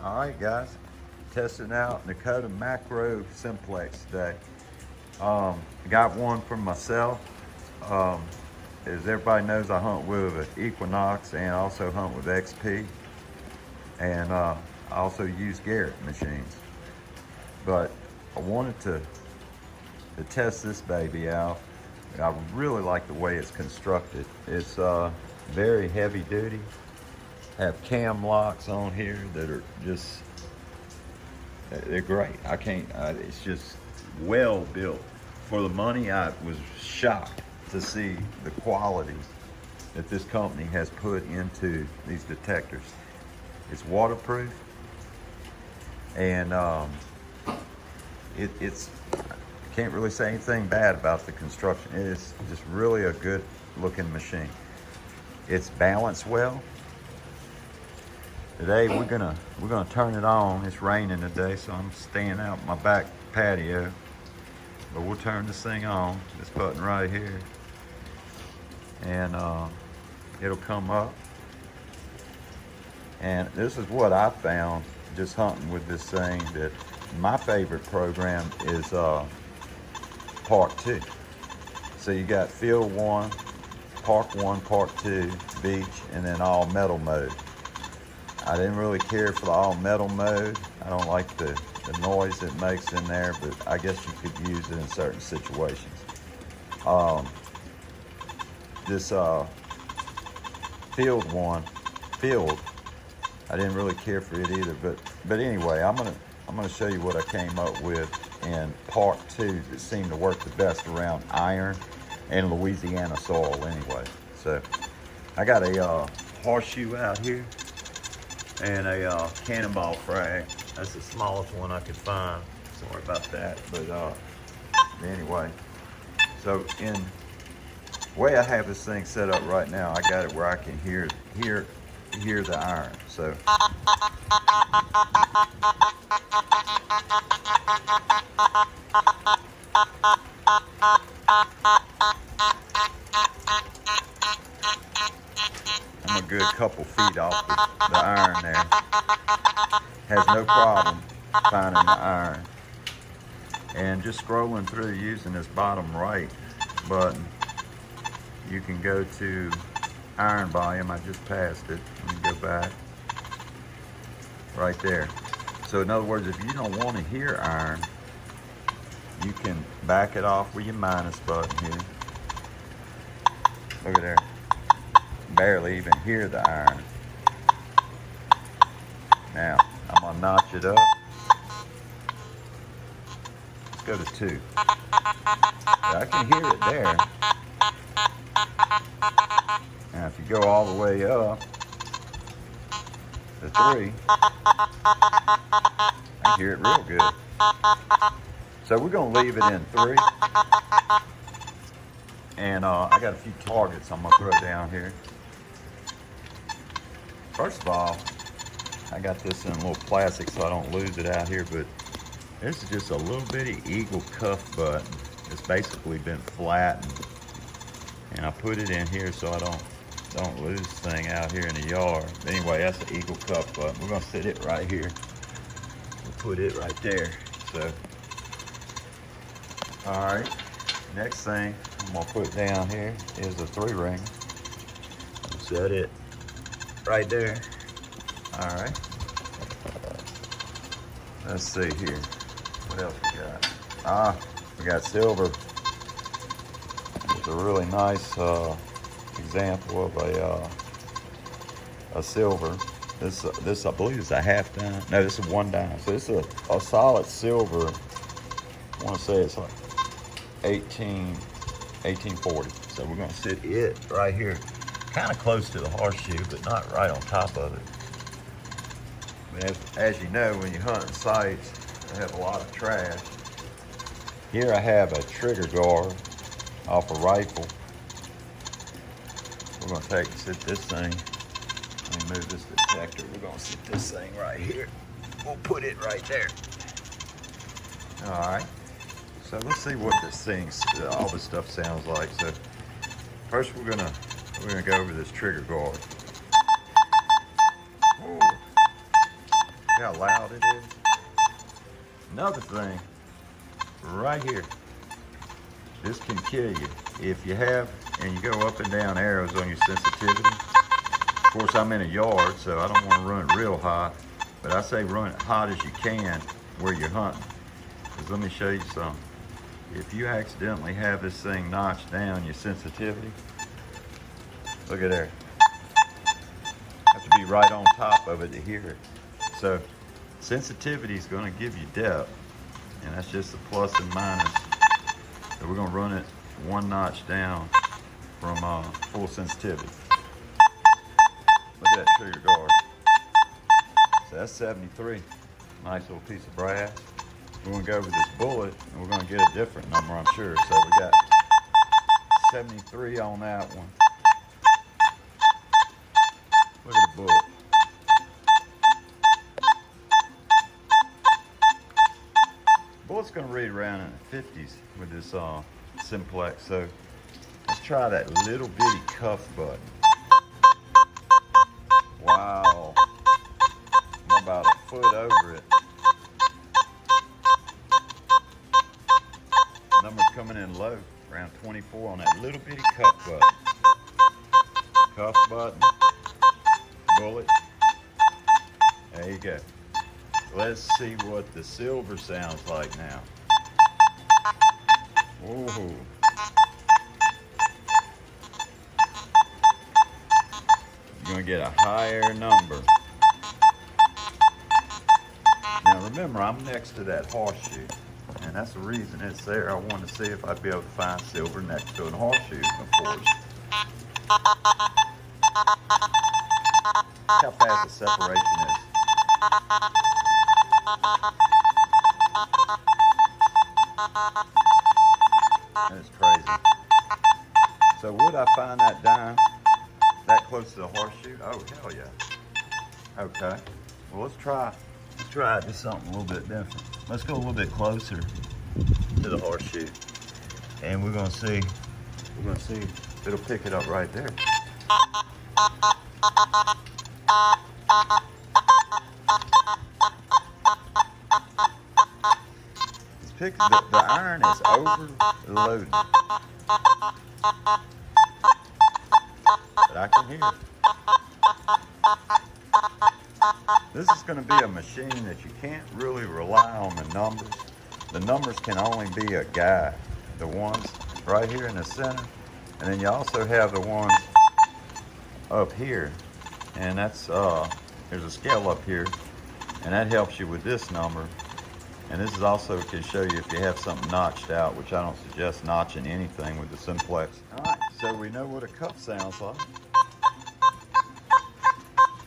All right, guys, testing out Nokta Makro Simpex today. Got one for myself. Um, as everybody knows, I hunt with an Equinox and also hunt with XP, and I also use Garrett machines. But I wanted to test this baby out. I really like the way it's constructed. It's very heavy duty. Have cam locks on here that are just, they're great. It's just well built. For the money, I was shocked to see the quality that this company has put into these detectors. It's waterproof, and it's, I can't really say anything bad about the construction. It's just really a good looking machine. It's balanced well. Today we're gonna turn it on. It's raining today, so I'm staying out my back patio. But we'll turn this thing on, this button right here, and it'll come up. And this is what I found just hunting with this thing, that my favorite program is Part 2. So you got Field 1, Park 1, Part 2, Beach, and then all metal mode. I didn't really care for the all metal mode. I don't like the noise it makes in there, but I guess you could use it in certain situations. This Field, I didn't really care for it either, but anyway, I'm gonna show you what I came up with in Part 2 that seemed to work the best around iron and Louisiana soil anyway. So I got a horseshoe out here and a cannonball frag. That's the smallest one I could find. Sorry about that, but anyway. So in the way I have this thing set up right now, I got it where I can hear the iron. So I'm a good couple feet off the iron there. Has no problem finding the iron. And just scrolling through using this bottom right button, you can go to iron volume. I just passed it. Let me go back. Right there. So in other words, if you don't want to hear iron, you can back it off with your minus button here. Look at there. Barely even hear the iron. Now, I'm gonna notch it up. Let's go to 2. I can hear it there. Now, if you go all the way up to 3, I hear it real good. So we're gonna leave it in 3. And I got a few targets I'm gonna throw down here. First of all, I got this in a little plastic so I don't lose it out here, but this is just a little bitty eagle cuff button. It's basically been flattened, and I put it in here so I don't lose this thing out here in the yard. But anyway, that's the eagle cuff button. We're gonna sit it right here. We'll put it right there. So, all right. Next thing I'm gonna put down here is a 3-ring. Set it right there. All right. Let's see here. What else we got? We got silver. It's a really nice example of a silver. This I believe is a half dime. No, this is 1 dime. So this is a solid silver. I want to say it's like 1840. So we're gonna sit it right here, kind of close to the horseshoe, but not right on top of it. As you know, when you hunt in sites, they have a lot of trash. Here I have a trigger guard off a rifle. We're gonna sit this thing. Let me move this detector. We're gonna sit this thing right here. We'll put it right there. All right. So let's see what this thing, all this stuff sounds like. So first we're gonna go over this trigger guard. See how loud it is? Another thing, right here. This can kill you. If you have, and you go up and down arrows on your sensitivity. Of course, I'm in a yard, so I don't want to run it real hot. But I say run it hot as you can where you're hunting. Because let me show you something. If you accidentally have this thing notched down, your sensitivity, look at there. Have to be right on top of it to hear it. So sensitivity is going to give you depth, and that's just the plus and minus. So we're going to run it one notch down from full sensitivity. Look at that trigger guard. So that's 73. Nice little piece of brass. We're going to go over this bullet, and we're going to get a different number, I'm sure. So we got 73 on that one. Look at the bullet. Bullet's going to read around in the 50s with this Simplex. So let's try that little bitty cuff button. Wow. I'm about a foot over it. Number's coming in low, around 24 on that little bitty cuff button. Cuff button, bullet. There you go. Let's see what the silver sounds like now. Whoa. You're going to get a higher number. Now remember, I'm next to that horseshoe. And that's the reason it's there. I wanted to see if I'd be able to find silver next to a horseshoe, of course. Look how fast the separation is. That's crazy. So would I find that dime that close to the horseshoe? Oh, hell yeah. Okay. Well, let's try just something a little bit different. Let's go a little bit closer to the horseshoe. And we're gonna see if it'll pick it up right there. The iron is overloaded. But I can hear it. This is going to be a machine that you can't really rely on the numbers. The numbers can only be a guide. The ones right here in the center. And then you also have the ones up here. And that's, there's a scale up here. And that helps you with this number. And this is also to show you if you have something notched out, which I don't suggest notching anything with the Simplex. All right, so we know what a cuff sounds like.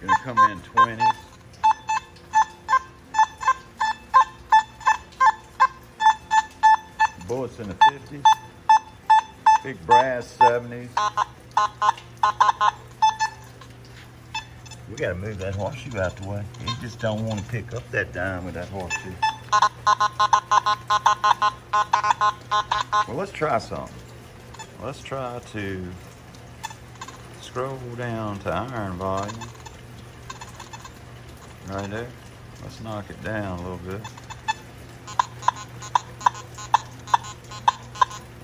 Gonna come in 20s. Bullets in the 50s. Big brass 70s. We gotta move that horseshoe out the way. You just don't want to pick up that dime with that horseshoe. Well, let's try something. Let's try to scroll down to iron volume. Right there. Let's knock it down a little bit.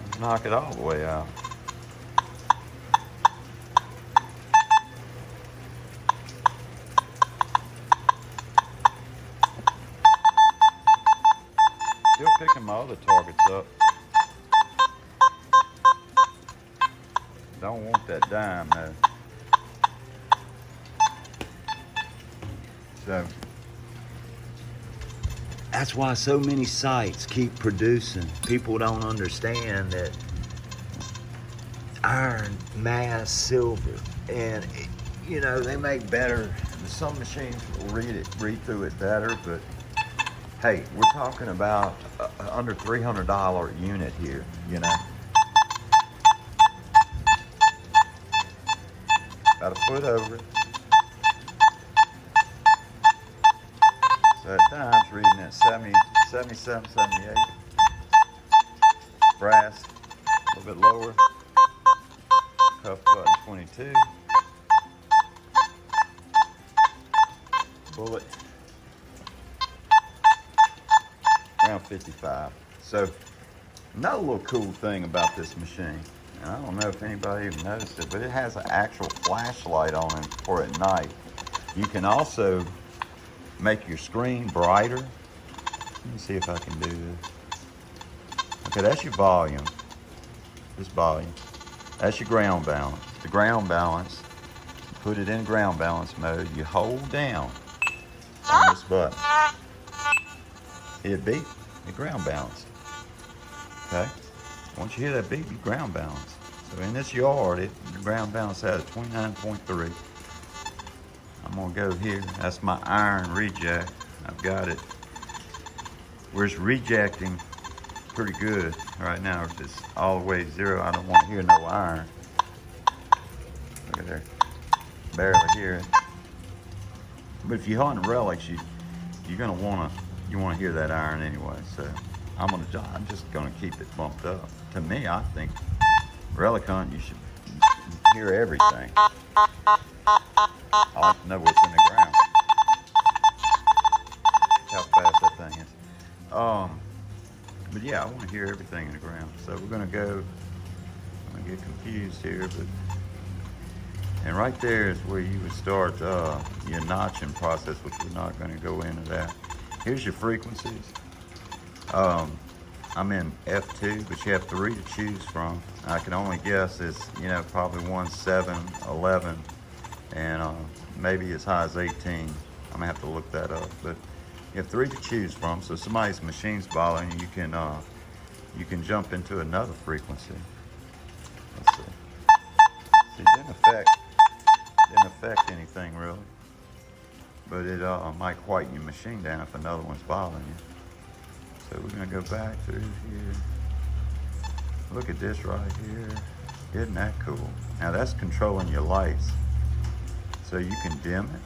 Let's knock it all the way out. Still picking my other targets up. Don't want that dime though. So that's why so many sites keep producing. People don't understand that iron, mass, silver, and you know they make better. Some machines will read through it better, but hey, we're talking about under $300 unit here, you know. About a foot over it. So that time's reading at 70, 77, 78. Brass, a little bit lower. Cuff button 22. Bullet around 55. So another little cool thing about this machine, and I don't know if anybody even noticed it, but it has an actual flashlight on it for at night. You can also make your screen brighter. Let me see if I can do this. Okay, that's your volume. This volume. That's your ground balance. The ground balance, put it in ground balance mode. You hold down on this button. It beep, the ground balance. Okay? Once you hear that beep, you ground balance. So in this yard, the ground balance has 29.3. I'm gonna go here. That's my iron reject. I've got it where it's rejecting pretty good right now. If it's all the way zero, I don't want to hear no iron. Look at there, barely hear it. But if you hunt relics, you're gonna wanna hear that iron anyway. So I'm just gonna keep it bumped up. To me, I think relic hunt, you should hear everything. I like to know what's in the ground. How fast that thing is. But yeah, I want to hear everything in the ground. So we're gonna go. I'm gonna get confused here, and right there is where you would start your notching process, which we're not going to go into that. Here's your frequencies. I'm in F2, but you have 3 to choose from. I can only guess it's, probably 1, 7, 11, and maybe as high as 18. I'm gonna have to look that up, but you have 3 to choose from. So if somebody's machine's bothering you, you can jump into another frequency. Let's see. See, it didn't affect anything really, but it might quieten your machine down if another one's bothering you. So we're gonna go back through here. Look at this right here. Isn't that cool? Now that's controlling your lights. So you can dim it.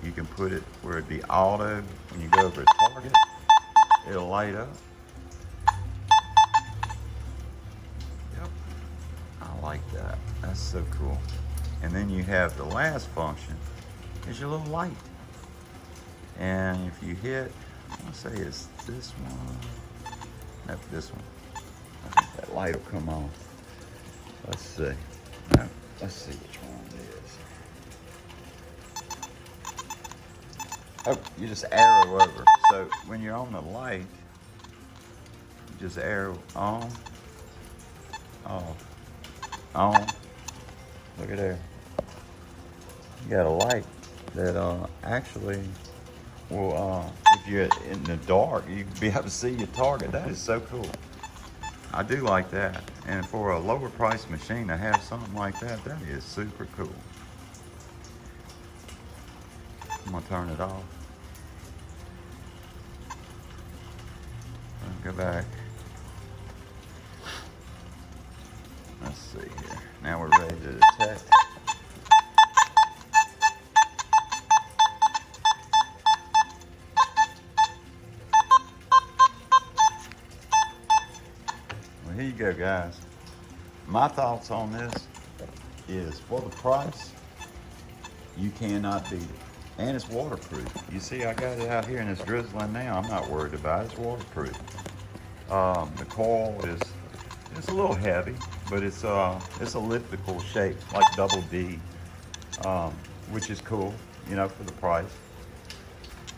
You can put it where it'd be auto. When you go over a target, it'll light up. Yep. I like that. That's so cool. And then you have the last function is your little light. And if you hit, I want to say it's this one. Nope, this one. I think that light will come on. Let's see. No, let's see which one it is. Oh, you just arrow over. So when you're on the light, you just arrow on, off, on. Look at there. You got a light that actually will, if you're in the dark, you can be able to see your target. That is so cool. I do like that. And for a lower price machine to have something like that, that is super cool. I'm gonna turn it off. Go back. Let's see here. Now we're ready to detect. Well, here you go, guys. My thoughts on this is, for the price, you cannot beat it. And it's waterproof. You see, I got it out here and it's drizzling now. I'm not worried about it. It's waterproof. The coil is, it's a little heavy, but it's elliptical shape, like double D, which is cool, for the price.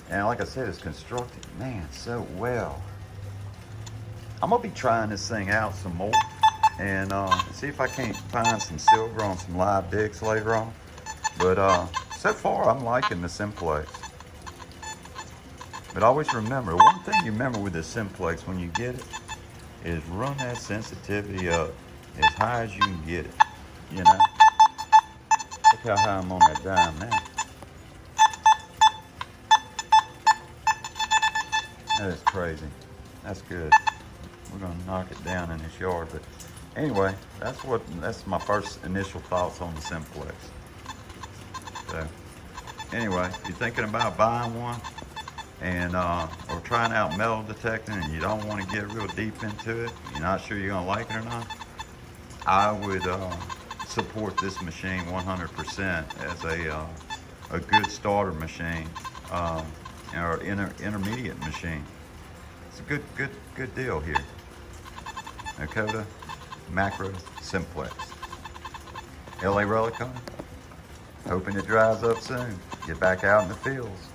And like I said, it's constructed, man, so well. I'm gonna be trying this thing out some more and see if I can't find some silver on some live digs later on. But so far, I'm liking the Simplex. But always remember, one thing you remember with the Simplex when you get it is run that sensitivity up as high as you can get it, Look how high I'm on that dime now. That is crazy. That's good. We're gonna knock it down in this yard, but anyway, that's my first initial thoughts on the Simplex. So anyway, if you're thinking about buying one and or trying out metal detecting and you don't want to get real deep into it, you're not sure you're gonna like it or not, I would support this machine 100% as a good starter machine or intermediate machine. It's a good deal here. Nokta Makro Simplex. LA Relic, hoping it dries up soon. Get back out in the fields.